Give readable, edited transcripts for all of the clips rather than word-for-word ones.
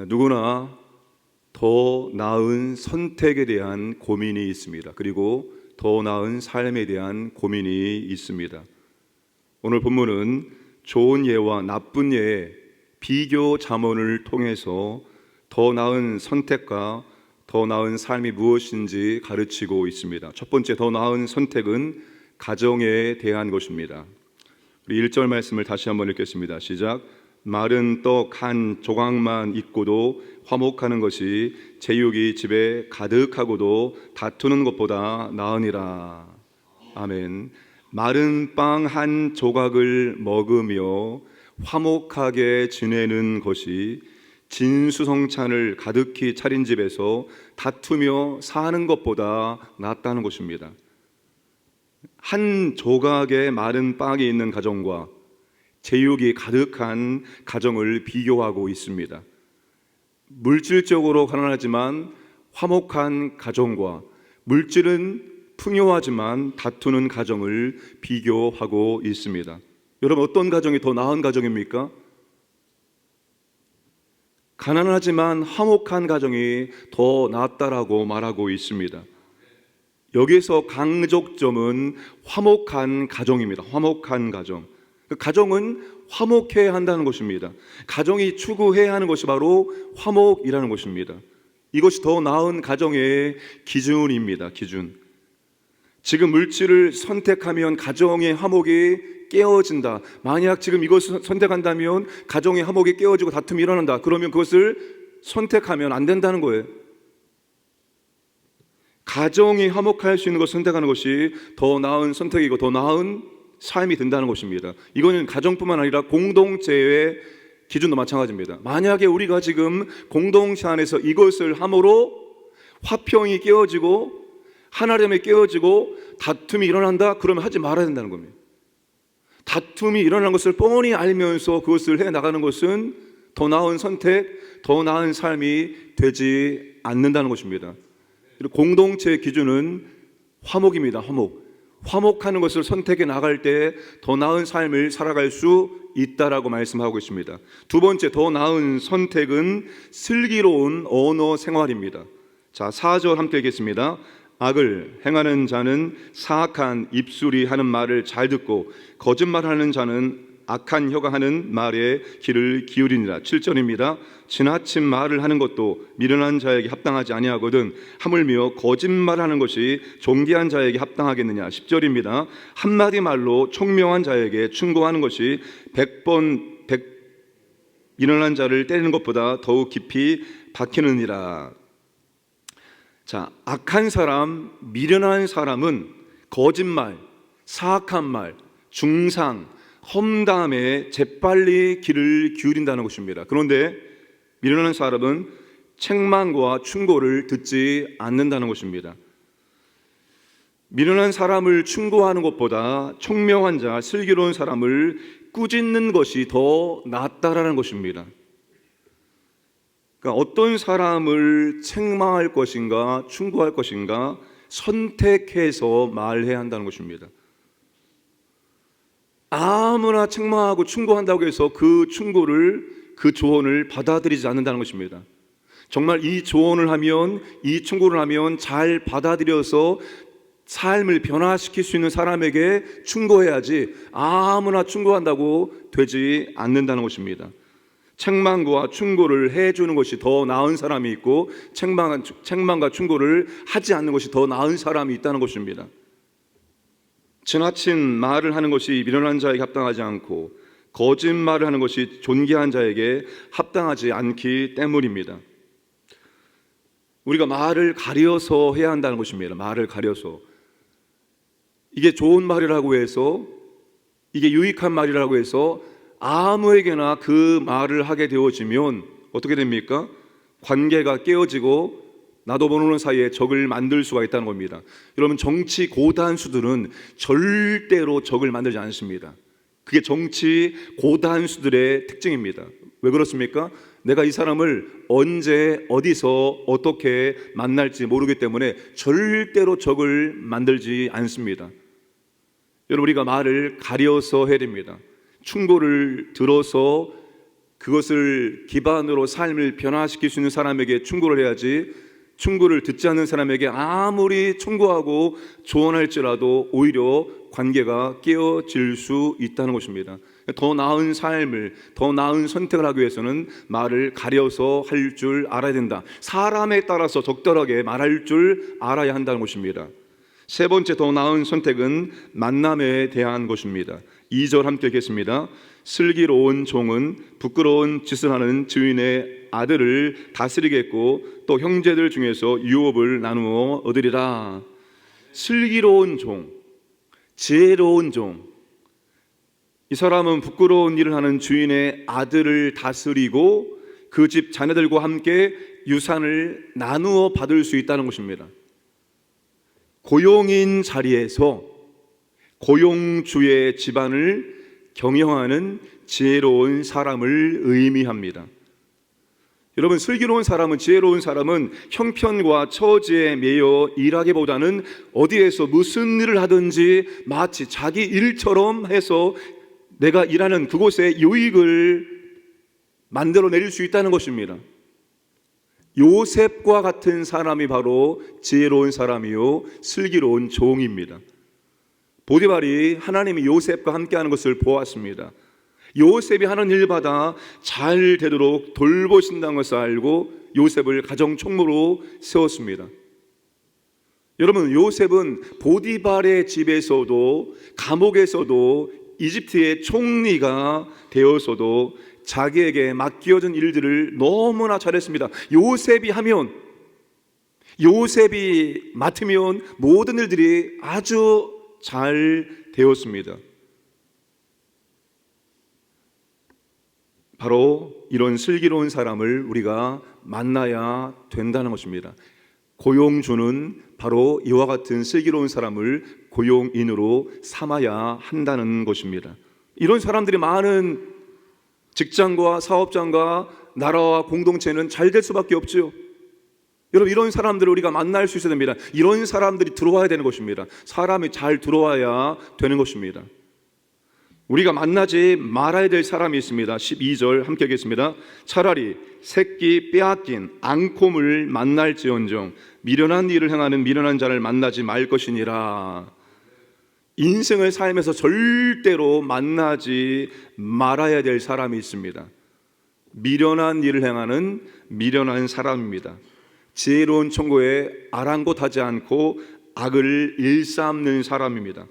누구나 더 나은 선택에 대한 고민이 있습니다. 그리고 더 나은 삶에 대한 고민이 있습니다. 오늘 본문은 좋은 예와 나쁜 예의 비교 잠언을 통해서 더 나은 선택과 더 나은 삶이 무엇인지 가르치고 있습니다. 첫 번째 더 나은 선택은 가정에 대한 것입니다. 우리 1절 말씀을 다시 한번 읽겠습니다. 시작. 마른 떡 한 조각만 있고도 화목하는 것이 제육이 집에 가득하고도 다투는 것보다 나으니라. 아멘. 마른 빵 한 조각을 먹으며 화목하게 지내는 것이 진수성찬을 가득히 차린 집에서 다투며 사는 것보다 낫다는 것입니다. 한 조각의 마른 빵이 있는 가정과 제육이 가득한 가정을 비교하고 있습니다. 물질적으로 가난하지만 화목한 가정과 물질은 풍요하지만 다투는 가정을 비교하고 있습니다. 여러분, 어떤 가정이 더 나은 가정입니까? 가난하지만 화목한 가정이 더 낫다라고 말하고 있습니다. 여기서 강조점은 화목한 가정입니다. 화목한 가정. 가정은 화목해야 한다는 것입니다. 가정이 추구해야 하는 것이 바로 화목이라는 것입니다. 이것이 더 나은 가정의 기준입니다. 기준. 지금 물질을 선택하면 가정의 화목이 깨어진다. 만약 지금 이것을 선택한다면 가정의 화목이 깨어지고 다툼이 일어난다. 그러면 그것을 선택하면 안 된다는 거예요. 가정이 화목할 수 있는 것을 선택하는 것이 더 나은 선택이고 더 나은 삶이 된다는 것입니다. 이거는 가정뿐만 아니라 공동체의 기준도 마찬가지입니다. 만약에 우리가 지금 공동체 안에서 이것을 함으로 화평이 깨어지고 하나됨이 깨어지고 다툼이 일어난다? 그러면 하지 말아야 된다는 겁니다. 다툼이 일어나는 것을 뻔히 알면서 그것을 해나가는 것은 더 나은 선택, 더 나은 삶이 되지 않는다는 것입니다. 그리고 공동체의 기준은 화목입니다. 화목하는 것을 선택해 나갈 때 더 나은 삶을 살아갈 수 있다라고 말씀하고 있습니다. 두 번째 더 나은 선택은 슬기로운 언어 생활입니다. 자, 4절 함께 읽겠습니다. 악을 행하는 자는 사악한 입술이 하는 말을 잘 듣고 거짓말하는 자는 악한 혀가 하는 말에 귀를 기울이니라. 7절입니다. 지나친 말을 하는 것도 미련한 자에게 합당하지 아니하거든 하물며 거짓말하는 것이 존귀한 자에게 합당하겠느냐. 10절입니다. 한마디 말로 총명한 자에게 충고하는 것이 100번 미련한 자를 때리는 것보다 더욱 깊이 박히느니라. 자, 악한 사람, 미련한 사람은 거짓말, 사악한 말, 중상, 험담에 재빨리 귀를 기울인다는 것입니다. 그런데 미련한 사람은 책망과 충고를 듣지 않는다는 것입니다. 미련한 사람을 충고하는 것보다 총명한 자, 슬기로운 사람을 꾸짖는 것이 더 낫다라는 것입니다. 그러니까 어떤 사람을 책망할 것인가 충고할 것인가 선택해서 말해야 한다는 것입니다. 아무나 책망하고 충고한다고 해서 그 충고를, 그 조언을 받아들이지 않는다는 것입니다. 정말 이 조언을 하면, 이 충고를 하면 잘 받아들여서 삶을 변화시킬 수 있는 사람에게 충고해야지 아무나 충고한다고 되지 않는다는 것입니다. 책망과 충고를 해주는 것이 더 나은 사람이 있고 책망과 충고를 하지 않는 것이 더 나은 사람이 있다는 것입니다. 지나친 말을 하는 것이 미련한 자에게 합당하지 않고 거짓말을 하는 것이 존귀한 자에게 합당하지 않기 때문입니다. 우리가 말을 가려서 해야 한다는 것입니다. 말을 가려서. 이게 좋은 말이라고 해서, 이게 유익한 말이라고 해서 아무에게나 그 말을 하게 되어지면 어떻게 됩니까? 관계가 깨어지고 나도 모르는 사이에 적을 만들 수가 있다는 겁니다. 여러분, 정치 고단수들은 절대로 적을 만들지 않습니다. 그게 정치 고단수들의 특징입니다. 왜 그렇습니까? 내가 이 사람을 언제 어디서 어떻게 만날지 모르기 때문에 절대로 적을 만들지 않습니다. 여러분, 우리가 말을 가려서 해야 됩니다. 충고를 들어서 그것을 기반으로 삶을 변화시킬 수 있는 사람에게 충고를 해야지, 충고를 듣지 않는 사람에게 아무리 충고하고 조언할지라도 오히려 관계가 깨어질 수 있다는 것입니다. 더 나은 삶을, 더 나은 선택을 하기 위해서는 말을 가려서 할 줄 알아야 된다. 사람에 따라서 적절하게 말할 줄 알아야 한다는 것입니다. 세 번째 더 나은 선택은 만남에 대한 것입니다. 2절 함께 읽겠습니다. 슬기로운 종은 부끄러운 짓을 하는 주인의 아들을 다스리겠고 또 형제들 중에서 유업을 나누어 얻으리라. 슬기로운 종, 지혜로운 종, 이 사람은 부끄러운 일을 하는 주인의 아들을 다스리고 그 집 자녀들과 함께 유산을 나누어 받을 수 있다는 것입니다. 고용인 자리에서 고용주의 집안을 경영하는 지혜로운 사람을 의미합니다. 여러분, 슬기로운 사람은, 지혜로운 사람은 형편과 처지에 매여 일하기보다는 어디에서 무슨 일을 하든지 마치 자기 일처럼 해서 내가 일하는 그곳에 유익을 만들어내릴 수 있다는 것입니다. 요셉과 같은 사람이 바로 지혜로운 사람이요 슬기로운 종입니다. 보디발이 하나님이 요셉과 함께하는 것을 보았습니다. 요셉이 하는 일마다 잘 되도록 돌보신다는 것을 알고 요셉을 가정 총무로 세웠습니다. 여러분, 요셉은 보디발의 집에서도 감옥에서도 이집트의 총리가 되어서도 자기에게 맡겨진 일들을 너무나 잘했습니다. 요셉이 맡으면 모든 일들이 아주 잘 되었습니다. 바로 이런 슬기로운 사람을 우리가 만나야 된다는 것입니다. 고용주는 바로 이와 같은 슬기로운 사람을 고용인으로 삼아야 한다는 것입니다. 이런 사람들이 많은 직장과 사업장과 나라와 공동체는 잘 될 수밖에 없죠. 여러분, 이런 사람들을 우리가 만날 수 있어야 됩니다. 이런 사람들이 들어와야 되는 것입니다. 사람이 잘 들어와야 되는 것입니다. 우리가 만나지 말아야 될 사람이 있습니다. 12절 함께 하겠습니다. 차라리 새끼 빼앗긴 앙콤을 만날지언정 미련한 일을 행하는 미련한 자를 만나지 말 것이니라. 인생을 살면서 절대로 만나지 말아야 될 사람이 있습니다. 미련한 일을 행하는 미련한 사람입니다. 지혜로운 총고에 아랑곳하지 않고 악을 일삼는 사람입니다.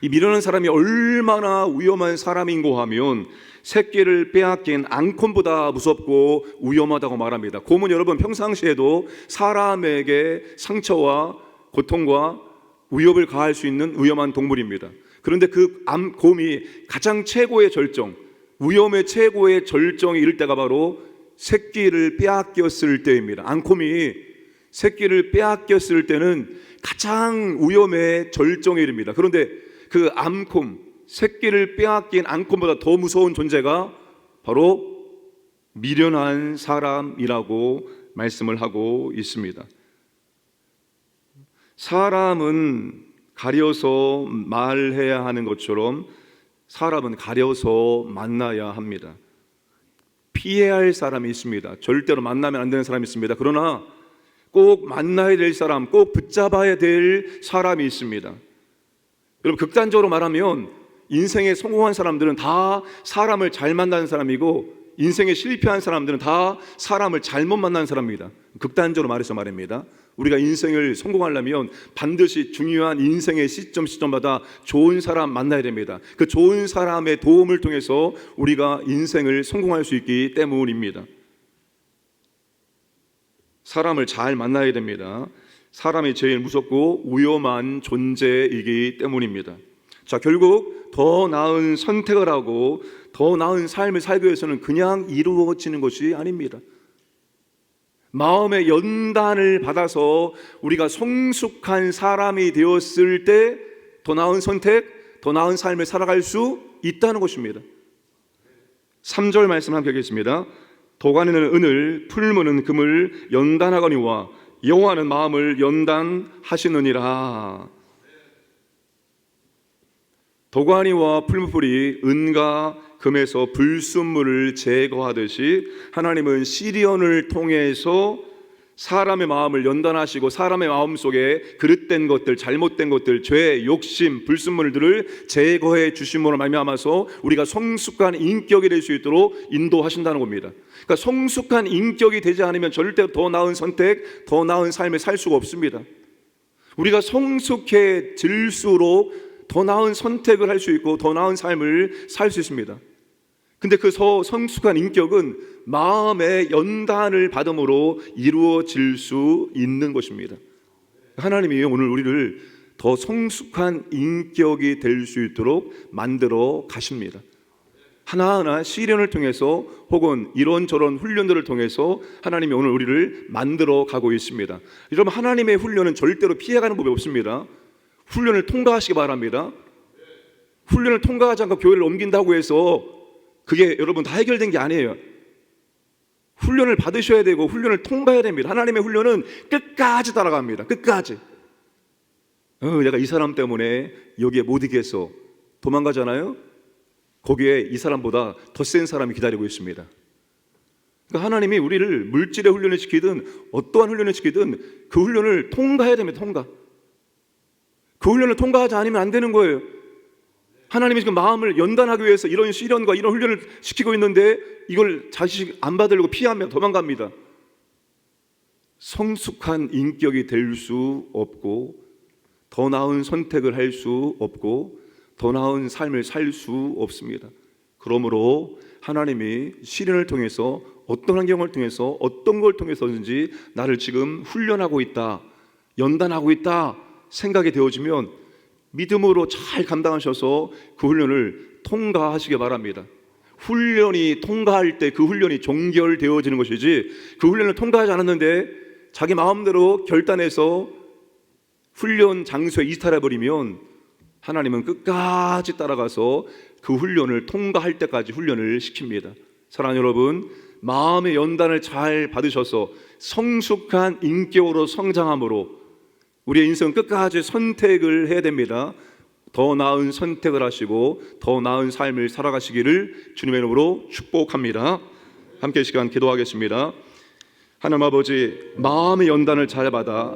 이 미련한 사람이 얼마나 위험한 사람인고 하면 새끼를 빼앗긴 앙콤보다 무섭고 위험하다고 말합니다. 곰은 여러분 평상시에도 사람에게 상처와 고통과 위협을 가할 수 있는 위험한 동물입니다. 그런데 그 곰이 가장 최고의 절정, 위험의 최고의 절정이 이를 때가 바로 새끼를 빼앗겼을 때입니다. 앙콤이 새끼를 빼앗겼을 때는 가장 위험의 절정에 이릅니다. 그런데 그 암콤, 새끼를 빼앗긴 앙콤보다 더 무서운 존재가 바로 미련한 사람이라고 말씀을 하고 있습니다. 사람은 가려서 말해야 하는 것처럼 사람은 가려서 만나야 합니다. 피해야 할 사람이 있습니다. 절대로 만나면 안 되는 사람이 있습니다. 그러나 꼭 만나야 될 사람, 꼭 붙잡아야 될 사람이 있습니다. 여러분, 극단적으로 말하면 인생에 성공한 사람들은 다 사람을 잘 만나는 사람이고 인생에 실패한 사람들은 다 사람을 잘못 만나는 사람입니다. 극단적으로 말해서 말입니다. 우리가 인생을 성공하려면 반드시 중요한 인생의 시점마다 좋은 사람 만나야 됩니다. 그 좋은 사람의 도움을 통해서 우리가 인생을 성공할 수 있기 때문입니다. 사람을 잘 만나야 됩니다. 사람이 제일 무섭고 위험한 존재이기 때문입니다. 자, 결국 더 나은 선택을 하고 더 나은 삶을 살기 위해서는 그냥 이루어지는 것이 아닙니다. 마음의 연단을 받아서 우리가 성숙한 사람이 되었을 때 더 나은 선택, 더 나은 삶을 살아갈 수 있다는 것입니다. 3절 말씀 함께 하겠습니다. 도가니는 은을, 풀무는 금을 연단하거니와 여호와는 마음을 연단하시느니라. 도가니와 풀무불이 은과 금에서 불순물을 제거하듯이 하나님은 시련을 통해서 사람의 마음을 연단하시고 사람의 마음속에 그릇된 것들, 잘못된 것들, 죄, 욕심, 불순물들을 제거해 주심으로 말미암아서 우리가 성숙한 인격이 될 수 있도록 인도하신다는 겁니다. 그러니까 성숙한 인격이 되지 않으면 절대 더 나은 선택, 더 나은 삶을 살 수가 없습니다. 우리가 성숙해질수록 더 나은 선택을 할 수 있고 더 나은 삶을 살 수 있습니다. 근데 그 성숙한 인격은 마음의 연단을 받음으로 이루어질 수 있는 것입니다. 하나님이 오늘 우리를 더 성숙한 인격이 될 수 있도록 만들어 가십니다. 하나하나 시련을 통해서 혹은 이런저런 훈련들을 통해서 하나님이 오늘 우리를 만들어 가고 있습니다. 여러분, 하나님의 훈련은 절대로 피해가는 법이 없습니다. 훈련을 통과하시기 바랍니다. 훈련을 통과하지 않고 교회를 옮긴다고 해서 그게 여러분 다 해결된 게 아니에요. 훈련을 받으셔야 되고 훈련을 통과해야 됩니다. 하나님의 훈련은 끝까지 따라갑니다. 끝까지. 내가 이 사람 때문에 여기에 못 이겨서 도망가잖아요. 거기에 이 사람보다 더 센 사람이 기다리고 있습니다. 그러니까 하나님이 우리를 물질의 훈련을 시키든 어떠한 훈련을 시키든 그 훈련을 통과해야 됩니다. 통과. 그 훈련을 통과하지 않으면 안 되는 거예요. 하나님이 지금 마음을 연단하기 위해서 이런 시련과 이런 훈련을 시키고 있는데 이걸 자식 안 받으려고 피하며 도망갑니다. 성숙한 인격이 될 수 없고 더 나은 선택을 할 수 없고 더 나은 삶을 살 수 없습니다. 그러므로 하나님이 시련을 통해서 어떤 환경을 통해서 어떤 걸 통해서든지 나를 지금 훈련하고 있다, 연단하고 있다 생각이 되어지면 믿음으로 잘 감당하셔서 그 훈련을 통과하시기 바랍니다. 훈련이 통과할 때 그 훈련이 종결되어지는 것이지, 그 훈련을 통과하지 않았는데 자기 마음대로 결단해서 훈련 장소에 이탈해버리면 하나님은 끝까지 따라가서 그 훈련을 통과할 때까지 훈련을 시킵니다. 사랑하는 여러분, 마음의 연단을 잘 받으셔서 성숙한 인격으로 성장함으로 우리의 인생 끝까지 선택을 해야 됩니다. 더 나은 선택을 하시고 더 나은 삶을 살아가시기를 주님의 이름으로 축복합니다. 함께 이 시간 기도하겠습니다. 하나님 아버지, 마음의 연단을 잘 받아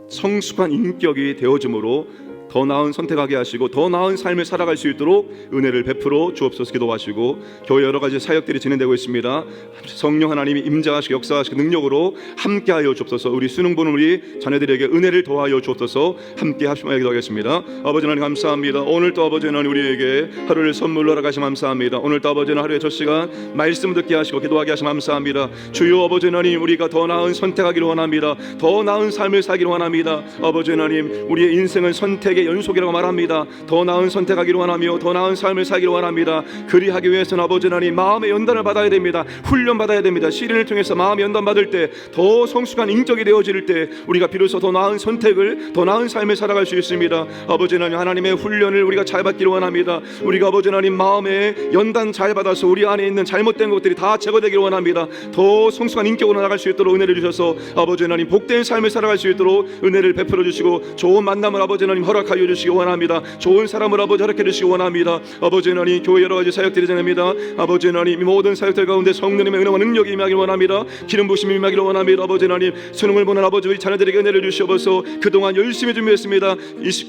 성숙한 인격이 되어짐으로 더 나은 선택하게 하시고 더 나은 삶을 살아갈 수 있도록 은혜를 베풀어 주옵소서. 기도하시고 교회 여러 가지 사역들이 진행되고 있습니다. 성령 하나님이 임재하시고 역사하시고 능력으로 함께하여 주옵소서. 우리 수능 보는 우리 자녀들에게 은혜를 더하여 주옵소서. 함께 합심하여 기도하겠습니다. 아버지 하나님 감사합니다. 오늘도 아버지 하나님 우리에게 하루를 선물로 허락하시면 감사합니다. 오늘도 아버지 하나님 하루의 첫 시간 말씀 듣게 하시고 기도하게 하시면 감사합니다. 주여 아버지 하나님, 우리가 더 나은 선택하기를 원합니다. 더 나은 삶을 살기를 원합니다. 아버지 하나님, 우리의 인생은 선택의 연속이라고 말합니다. 더 나은 선택하기를 원하며 더 나은 삶을 살기를 원합니다. 그리하기 위해서는 아버지 하나님 마음의 연단을 받아야 됩니다. 훈련 받아야 됩니다. 시련을 통해서 마음의 연단 받을 때 더 성숙한 인격이 되어질 때 우리가 비로소 더 나은 선택을, 더 나은 삶을 살아갈 수 있습니다. 아버지 하나님, 하나님의 훈련을 우리가 잘 받기를 원합니다. 우리가 아버지 하나님 마음의 연단 잘 받아서 우리 안에 있는 잘못된 것들이 다 제거되기를 원합니다. 더 성숙한 인격으로 나갈 수 있도록 은혜를 주셔서 아버지 하나님 복된 삶을 살아갈 수 있도록 은혜를 베풀어 주시고 좋은 만남을 아버지 하나님 허락하여 주시기 원합니다. 좋은 사람을 아버지 허락해 주시기 원합니다. 아버지 하나님, 교회 여러 가지 사역들이 진행됩니다. 아버지 하나님, 이 모든 사역들 가운데 성령님의 은혜와 능력이 임하기를 원합니다. 기름 부심이 임하기를 원합니다. 아버지 하나님, 수능을 보는 아버지 우리 자녀들에게 은혜를 주시옵소서. 그동안 열심히 준비했습니다.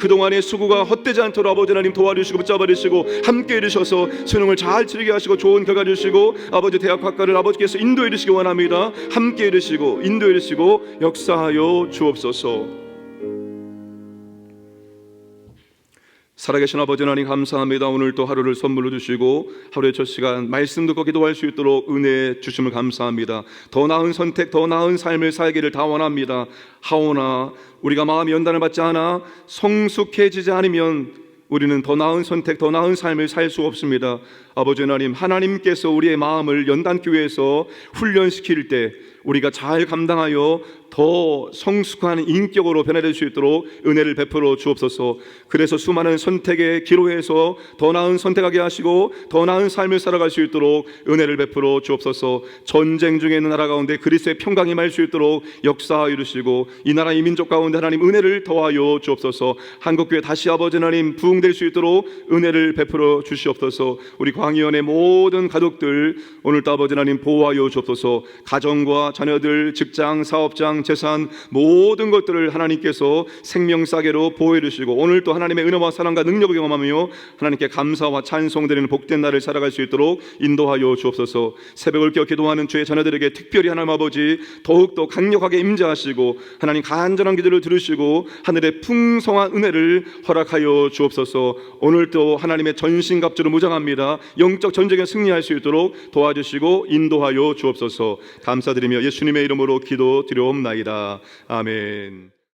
그동안의 수고가 헛되지 않도록 아버지 하나님 도와주시고 붙잡아 주시고 함께 해주셔서 수능을 잘 치르게 하시고 좋은 결과 주시고 아버지 대학 학과를 아버지께서 인도해 주시기 원합니다. 함께 해주시고 인도해 주시고 역사하여 주옵소서. 살아계신 아버지 하나님 감사합니다. 오늘 또 하루를 선물로 주시고 하루의 첫 시간 말씀 듣고 기도할 수 있도록 은혜 주심을 감사합니다. 더 나은 선택, 더 나은 삶을 살기를 다 원합니다. 하오나 우리가 마음의 연단을 받지 않아 성숙해지지 않으면 우리는 더 나은 선택, 더 나은 삶을 살 수 없습니다. 아버지 하나님, 하나님께서 우리의 마음을 연단기 위해서 훈련시킬 때 우리가 잘 감당하여 더 성숙한 인격으로 변화될 수 있도록 은혜를 베풀어 주옵소서. 그래서 수많은 선택의 기로에서 더 나은 선택하게 하시고 더 나은 삶을 살아갈 수 있도록 은혜를 베풀어 주옵소서. 전쟁 중에 있는 나라 가운데 그리스도의 평강이 임할 수 있도록 역사하여 이루시고 이 나라 이 민족 가운데 하나님 은혜를 더하여 주옵소서. 한국교회 다시 아버지 하나님 부흥될 수 있도록 은혜를 베풀어 주시옵소서. 우리 광의원의 모든 가족들 오늘도 아버지 하나님 보호하여 주옵소서. 가정과 자녀들, 직장, 사업장, 재산 모든 것들을 하나님께서 생명싸개로 보호해 주시고 오늘 또 하나님의 은혜와 사랑과 능력을 경험하며 하나님께 감사와 찬송드리는 복된 날을 살아갈 수 있도록 인도하여 주옵소서. 새벽을 깨어 기도하는 주의 자녀들에게 특별히 하나님 아버지 더욱더 강력하게 임재하시고 하나님 간절한 기도를 들으시고 하늘의 풍성한 은혜를 허락하여 주옵소서. 오늘도 하나님의 전신갑주로 무장합니다. 영적 전쟁에 승리할 수 있도록 도와주시고 인도하여 주옵소서. 감사드리며 예수님의 이름으로 기도드려옵나이다. 아멘.